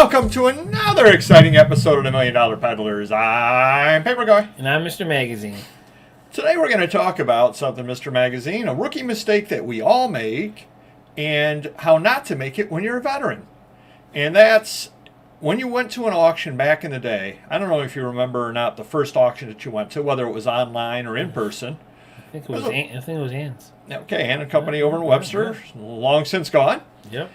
Welcome to another exciting episode of the $1 Million Peddlers. I'm Paper Guy. And I'm Mr. Magazine. Today we're going to talk about something, Mr. Magazine, a rookie mistake that we all make and how not to make it when you're a veteran. And that's when you went to an auction back in the day. I don't know if you remember or not the first auction that you went to, whether it was online or in person. I think it was Ann's. Okay, Ann & Company over in Webster, long since gone. Yep.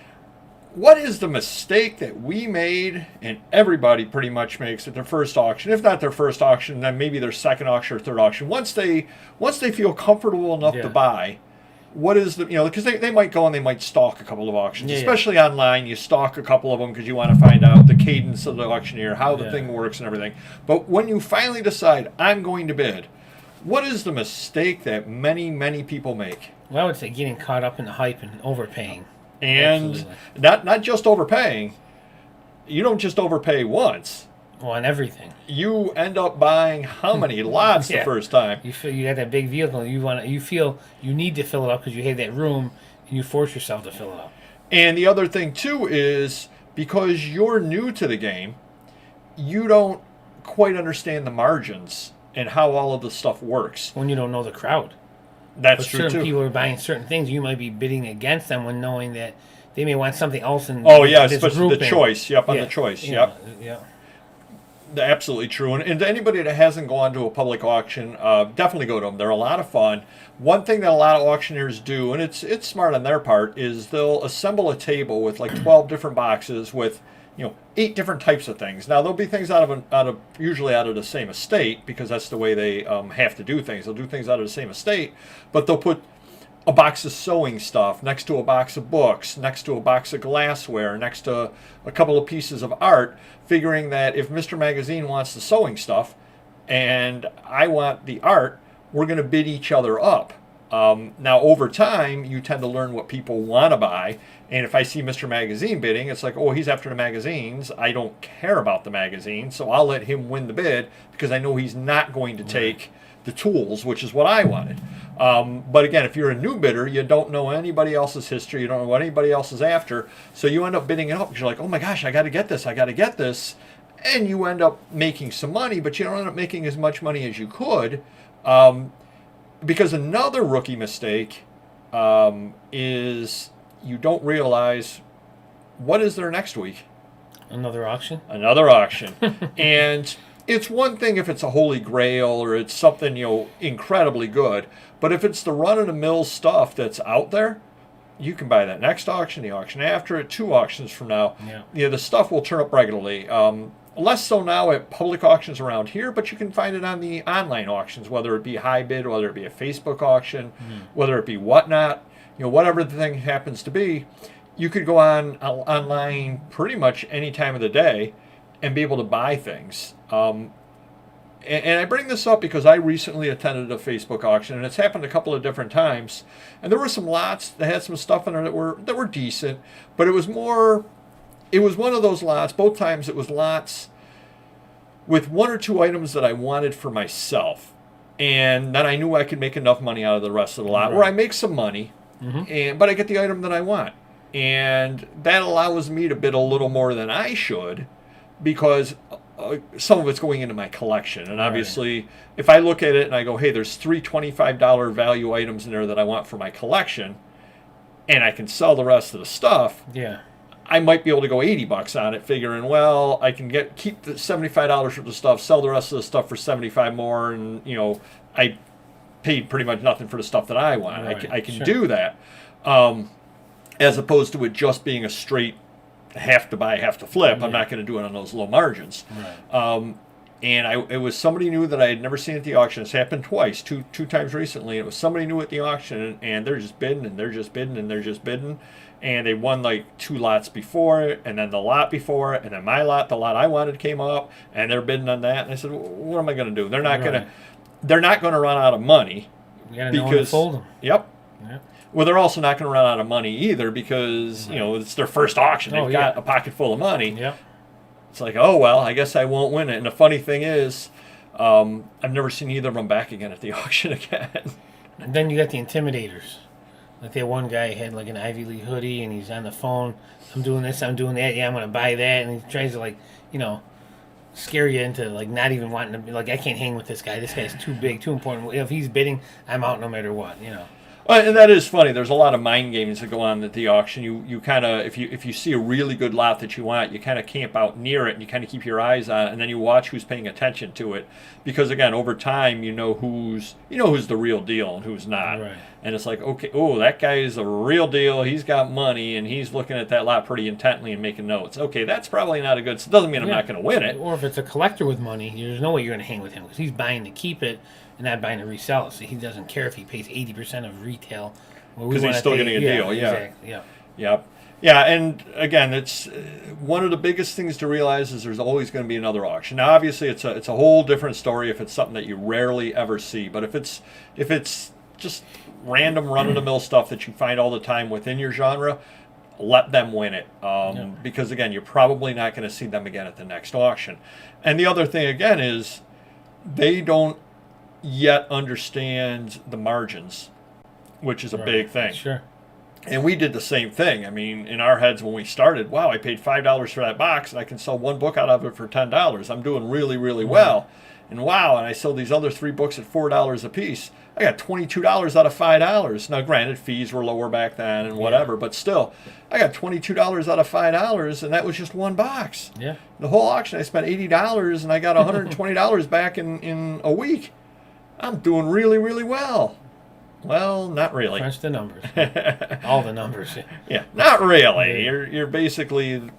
What is the mistake that we made, and everybody pretty much makes at their first auction? If not their first auction, then maybe their second auction or third auction. Once they feel comfortable enough to buy, what is the, because they might go and they might stalk a couple of auctions, especially online. You stalk a couple of them because you want to find out the cadence of the auctioneer, how the thing works and everything. But when you finally decide, I'm going to bid, what is the mistake that many, many people make? Well, I would say getting caught up in the hype and overpaying. And not just overpaying. You don't just overpay once. Well, on everything. You end up buying how many lots the first time? You feel you got that big vehicle. You feel you need to fill it up because you have that room, and you force yourself to fill it up. And the other thing too is because you're new to the game, you don't quite understand the margins and how all of the stuff works. When you don't know the crowd. That's true, certain too. People are buying certain things. You might be bidding against them when knowing that they may want something else in especially the choice. Yep, on the choice. Yep. Yeah. Absolutely true. And to anybody that hasn't gone to a public auction, definitely go to them. They're a lot of fun. One thing that a lot of auctioneers do, and it's smart on their part, is they'll assemble a table with like 12 different boxes with 8 different types of things. Now there'll be things usually out of the same estate because that's the way they have to do things. They'll do things out of the same estate, but they'll put a box of sewing stuff next to a box of books, next to a box of glassware, next to a couple of pieces of art, figuring that if Mr. Magazine wants the sewing stuff and I want the art, we're going to bid each other up. Now, over time, you tend to learn what people want to buy. And if I see Mr. Magazine bidding, it's like, oh, he's after the magazines. I don't care about the magazine, so I'll let him win the bid because I know he's not going to take the tools, which is what I wanted. But again, if you're a new bidder, you don't know anybody else's history. You don't know what anybody else is after. So you end up bidding it up because you're like, oh my gosh, I got to get this. I got to get this. And you end up making some money, but you don't end up making as much money as you could. Because another rookie mistake is you don't realize what is there next week. Another auction? Another auction. And it's one thing if it's a holy grail or it's something, incredibly good. But if it's the run-of-the-mill stuff that's out there, you can buy that next auction, the auction after it, 2 auctions from now. Yeah. The stuff will turn up regularly. Less so now at public auctions around here, but you can find it on the online auctions, whether it be high bid, whether it be a Facebook auction, whether it be whatnot, whatever the thing happens to be. You could go online pretty much any time of the day and be able to buy things. And I bring this up because I recently attended a Facebook auction, and it's happened a couple of different times. And there were some lots that had some stuff in there that were decent, but it was one of those lots. Both times it was lots with 1 or 2 items that I wanted for myself. And then I knew I could make enough money out of the rest of the lot, where I make some money, but I get the item that I want. And that allows me to bid a little more than I should because some of it's going into my collection. And obviously, if I look at it and I go, hey, there's 3 $25 value items in there that I want for my collection, and I can sell the rest of the stuff, I might be able to go $80 on it, figuring, well, I can keep the $75 for the stuff, sell the rest of the stuff for $75 more, and I paid pretty much nothing for the stuff that I want. I can do that, as opposed to it just being a straight have to buy, have to flip. I'm not going to do it on those low margins. And it was somebody new that I had never seen at the auction. It's happened twice, two times recently. It was somebody new at the auction, and they're just bidding, and they're just bidding, and they're just bidding. And they won like 2 lots before it, and then the lot before it, and then my lot, the lot I wanted, came up, and they're bidding on that. And I said, well, what am I going to do? They're not going to run out of money. You got to know when to fold them. Yep. Well, they're also not going to run out of money either because it's their first auction. They've got a pocket full of money. It's like, oh well, I guess I won't win it. And the funny thing is, I've never seen either of them back again at the auction again. And then you got the intimidators. Like that one guy had like an Ivy League hoodie, and he's on the phone. I'm doing this, I'm doing that. Yeah, I'm gonna buy that, and he tries to like, scare you into like not even wanting to be like, I can't hang with this guy. This guy's too big, too important. If he's bidding, I'm out no matter what. Well, and that is funny. There's a lot of mind games that go on at the auction. You kind of, if you see a really good lot that you want, you kind of camp out near it and you kind of keep your eyes on it, and then you watch who's paying attention to it, because again, over time, who's the real deal and who's not. Right. And it's like, okay, oh, that guy is a real deal. He's got money and he's looking at that lot pretty intently and making notes. Okay, that's probably not a good. So it doesn't mean I'm not going to win it. Or if it's a collector with money, there's no way you're going to hang with him because he's buying to keep it and not buying to resell it. So he doesn't care if he pays 80% of retail. Because he's still getting a deal. Yeah. Exactly. Yeah. Yep. Yeah, and again, it's one of the biggest things to realize is there's always going to be another auction. Now, obviously, it's a whole different story if it's something that you rarely ever see. But if it's just random run-of-the-mill stuff that you find all the time within your genre, let them win it. Because again, you're probably not going to see them again at the next auction. And the other thing again is they don't yet understand the margins, which is a big thing. Sure. And we did the same thing. I mean, in our heads when we started, wow, I paid $5 for that box and I can sell one book out of it for $10. I'm doing really, really well. And wow, and I sold these other 3 books at $4 a piece. I got $22 out of $5. Now, granted, fees were lower back then and whatever, but still, I got $22 out of $5, and that was just one box. Yeah. The whole auction, I spent $80, and I got $120 back in a week. I'm doing really, really well. Well, not really. Crunch the numbers. All the numbers. Yeah, not really. You're basically.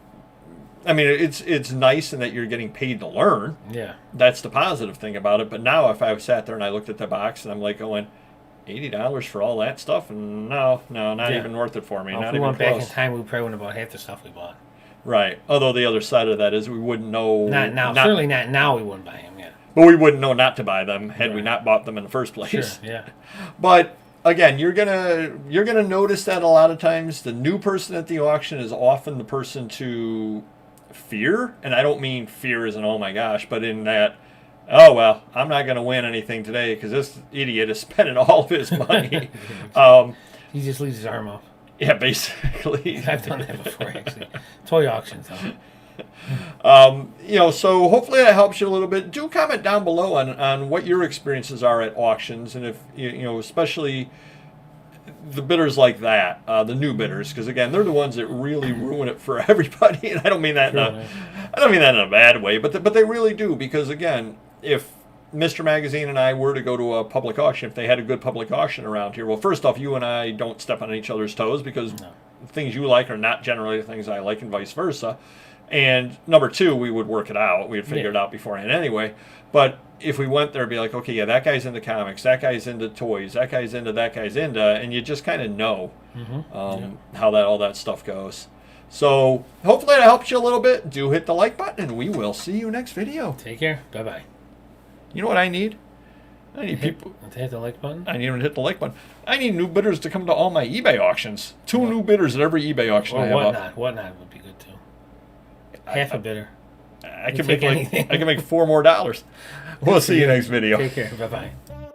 I mean, it's nice in that you're getting paid to learn. Yeah. That's the positive thing about it. But now, if I sat there and I looked at the box and I'm like going, $80 for all that stuff, and not even worth it for me. Well, not if we even went close. back in time, we probably wouldn't have bought half the stuff we bought. Right. Although the other side of that is we wouldn't know. Not now. Certainly not now. We wouldn't buy them. Yeah. But we wouldn't know not to buy them had we not bought them in the first place. Sure. Yeah. But again, you're gonna notice that a lot of times the new person at the auction is often the person to fear, and I don't mean fear as in oh my gosh, but in that, oh well, I'm not going to win anything today because this idiot is spending all of his money. He just leaves his arm up. Yeah, basically. I've done that before, actually. Toy auctions, So hopefully that helps you a little bit. Do comment down below on what your experiences are at auctions, and if especially the bidders like that, the new bidders, because again, they're the ones that really ruin it for everybody. And I don't mean that in a bad way, but they really do, because again, if Mr. Magazine and I were to go to a public auction, if they had a good public auction around here, well, first off, you and I don't step on each other's toes because things you like are not generally the things I like, and vice versa. And number 2, we would work it out. We'd figure it out beforehand anyway. But if we went there, it'd be like, okay, yeah, that guy's into comics, that guy's into toys, that guy's into, and you just kind of know how all that stuff goes. So hopefully that helps you a little bit. Do hit the like button, and we will see you next video. Take care. Bye-bye. You know what I need? I need people. To hit the like button? I need them to hit the like button. I need new bidders to come to all my eBay auctions. 2 new bidders at every eBay auction I have. Whatnot would be good too. Half a bidder. I can make $4 more. We'll see you next video. Take care. Bye-bye.